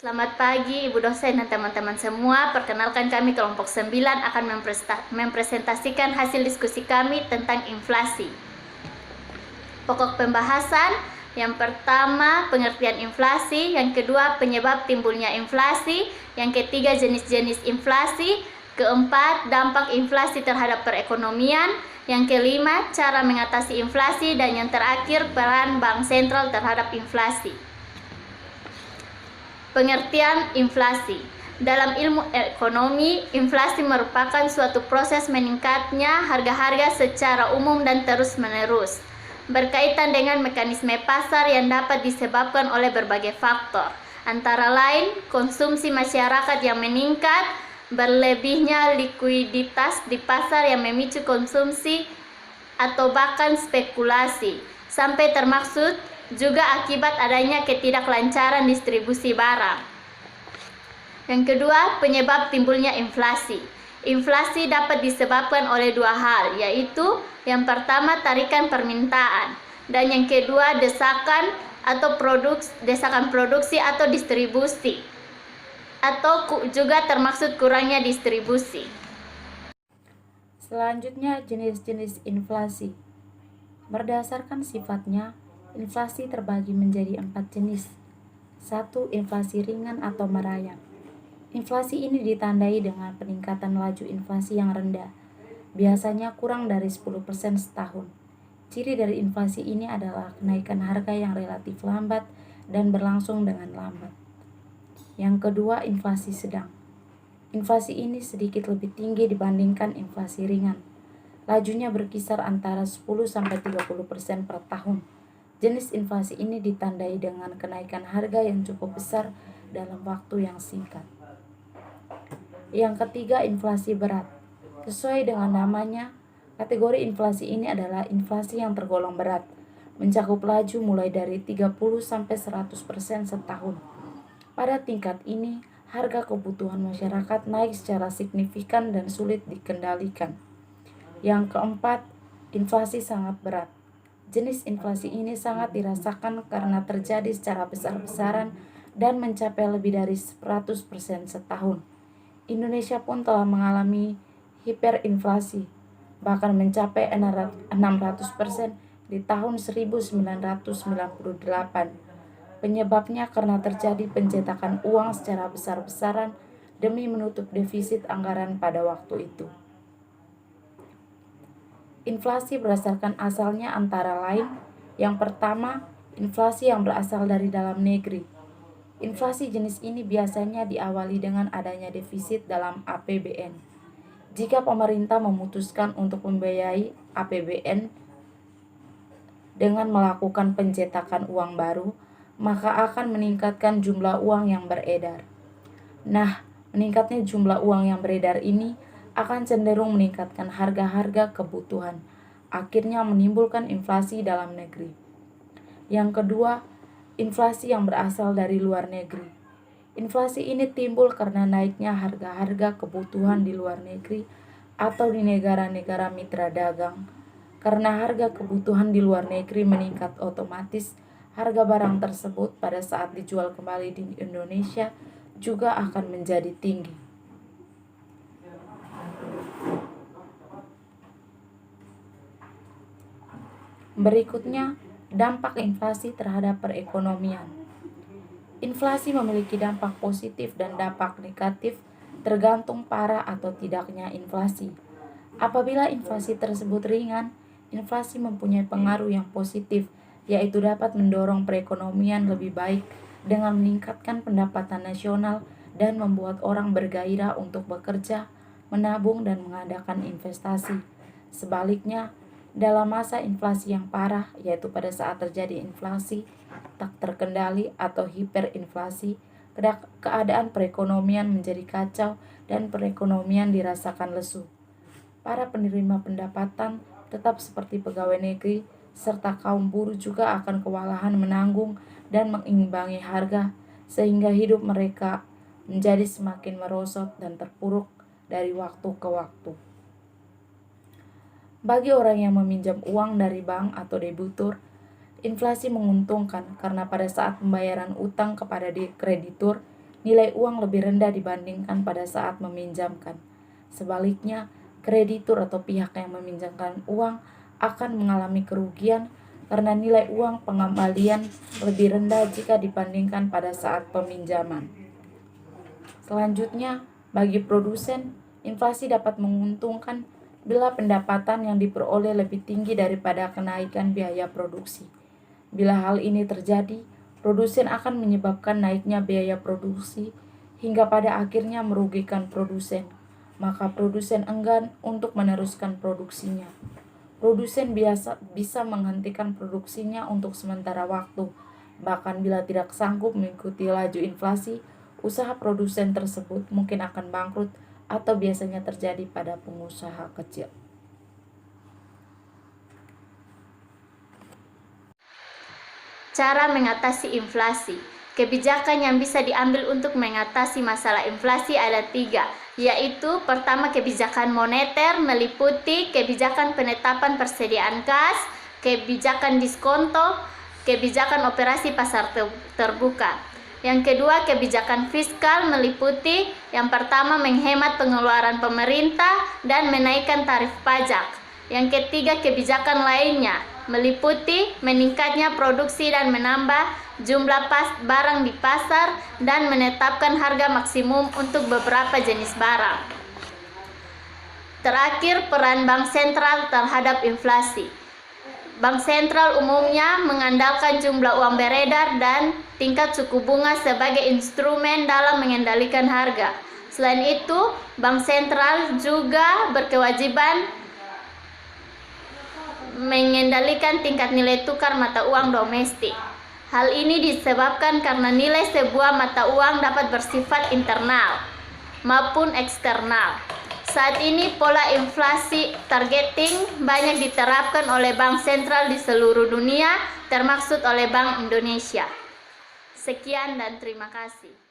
Selamat pagi Ibu dosen dan teman-teman semua. Perkenalkan kami kelompok 9 akan mempresentasikan hasil diskusi kami tentang inflasi. Pokok pembahasan yang pertama pengertian inflasi, yang kedua penyebab timbulnya inflasi, yang ketiga jenis-jenis inflasi, keempat dampak inflasi terhadap perekonomian, yang kelima cara mengatasi inflasi, dan yang terakhir peran bank sentral terhadap inflasi. Pengertian inflasi. Dalam ilmu ekonomi, inflasi merupakan suatu proses meningkatnya harga-harga secara umum dan terus-menerus, berkaitan dengan mekanisme pasar yang dapat disebabkan oleh berbagai faktor, antara lain konsumsi masyarakat yang meningkat, berlebihnya likuiditas di pasar yang memicu konsumsi atau bahkan spekulasi, sampai termaksud juga akibat adanya ketidaklancaran distribusi barang. Yang kedua, penyebab timbulnya inflasi. Inflasi dapat disebabkan oleh dua hal, yaitu yang pertama tarikan permintaan, dan yang kedua desakan produksi atau distribusi, atau juga termaksud kurangnya distribusi. Selanjutnya, jenis-jenis inflasi. Berdasarkan sifatnya, inflasi terbagi menjadi 4 jenis. 1. Inflasi ringan atau merayap. Inflasi ini ditandai dengan peningkatan laju inflasi yang rendah, biasanya kurang dari 10% setahun. Ciri dari inflasi ini adalah kenaikan harga yang relatif lambat dan berlangsung dengan lambat. Yang kedua, inflasi sedang. Inflasi ini sedikit lebih tinggi dibandingkan inflasi ringan. Lajunya berkisar antara 10-30% per tahun. Jenis inflasi ini ditandai dengan kenaikan harga yang cukup besar dalam waktu yang singkat. Yang ketiga, inflasi berat. Sesuai dengan namanya, kategori inflasi ini adalah inflasi yang tergolong berat, mencakup laju mulai dari 30-100% setahun. Pada tingkat ini, harga kebutuhan masyarakat naik secara signifikan dan sulit dikendalikan. Yang keempat, inflasi sangat berat. Jenis inflasi ini sangat dirasakan karena terjadi secara besar-besaran dan mencapai lebih dari 100% setahun. Indonesia pun telah mengalami hiperinflasi, bahkan mencapai 600% di tahun 1998. Penyebabnya karena terjadi pencetakan uang secara besar-besaran demi menutup defisit anggaran pada waktu itu. Inflasi berdasarkan asalnya antara lain, yang pertama, inflasi yang berasal dari dalam negeri. Inflasi jenis ini biasanya diawali dengan adanya defisit dalam APBN. Jika pemerintah memutuskan untuk membiayai APBN dengan melakukan pencetakan uang baru, maka akan meningkatkan jumlah uang yang beredar. Nah, meningkatnya jumlah uang yang beredar ini akan cenderung meningkatkan harga-harga kebutuhan, akhirnya menimbulkan inflasi dalam negeri. Yang kedua, inflasi yang berasal dari luar negeri. Inflasi ini timbul karena naiknya harga-harga kebutuhan di luar negeri atau di negara-negara mitra dagang. Karena harga kebutuhan di luar negeri meningkat, otomatis harga barang tersebut pada saat dijual kembali di Indonesia juga akan menjadi tinggi. Berikutnya, dampak inflasi terhadap perekonomian. Inflasi memiliki dampak positif dan dampak negatif tergantung parah atau tidaknya inflasi. Apabila inflasi tersebut ringan, inflasi mempunyai pengaruh yang positif, yaitu dapat mendorong perekonomian lebih baik dengan meningkatkan pendapatan nasional dan membuat orang bergairah untuk bekerja, menabung, dan mengadakan investasi. Sebaliknya, dalam masa inflasi yang parah, yaitu pada saat terjadi inflasi tak terkendali atau hiperinflasi, keadaan perekonomian menjadi kacau dan perekonomian dirasakan lesu. Para penerima pendapatan tetap seperti pegawai negeri serta kaum buruh juga akan kewalahan menanggung dan mengimbangi harga, sehingga hidup mereka menjadi semakin merosot dan terpuruk dari waktu ke waktu. Bagi orang yang meminjam uang dari bank atau debitur, inflasi menguntungkan karena pada saat pembayaran utang kepada kreditur, nilai uang lebih rendah dibandingkan pada saat meminjamkan. Sebaliknya, kreditur atau pihak yang meminjamkan uang akan mengalami kerugian karena nilai uang pengembalian lebih rendah jika dibandingkan pada saat peminjaman. Selanjutnya, bagi produsen, inflasi dapat menguntungkan bila pendapatan yang diperoleh lebih tinggi daripada kenaikan biaya produksi. Bila hal ini terjadi, produsen akan menyebabkan naiknya biaya produksi hingga pada akhirnya merugikan produsen. Maka produsen enggan untuk meneruskan produksinya. Produsen bisa menghentikan produksinya untuk sementara waktu. Bahkan bila tidak sanggup mengikuti laju inflasi, usaha produsen tersebut mungkin akan bangkrut atau biasanya terjadi pada pengusaha kecil. Cara mengatasi inflasi. Kebijakan yang bisa diambil untuk mengatasi masalah inflasi ada 3, yaitu pertama kebijakan moneter meliputi kebijakan penetapan persediaan kas, kebijakan diskonto, kebijakan operasi pasar terbuka. Yang kedua, kebijakan fiskal meliputi yang pertama menghemat pengeluaran pemerintah dan menaikkan tarif pajak. Yang ketiga, kebijakan lainnya meliputi meningkatnya produksi dan menambah jumlah barang di pasar dan menetapkan harga maksimum untuk beberapa jenis barang. Terakhir, peran bank sentral terhadap inflasi. Bank sentral umumnya mengandalkan jumlah uang beredar dan tingkat suku bunga sebagai instrumen dalam mengendalikan harga. Selain itu, bank sentral juga berkewajiban mengendalikan tingkat nilai tukar mata uang domestik. Hal ini disebabkan karena nilai sebuah mata uang dapat bersifat internal maupun eksternal. Saat ini pola inflasi targeting banyak diterapkan oleh bank sentral di seluruh dunia, termasuk oleh Bank Indonesia. Sekian dan terima kasih.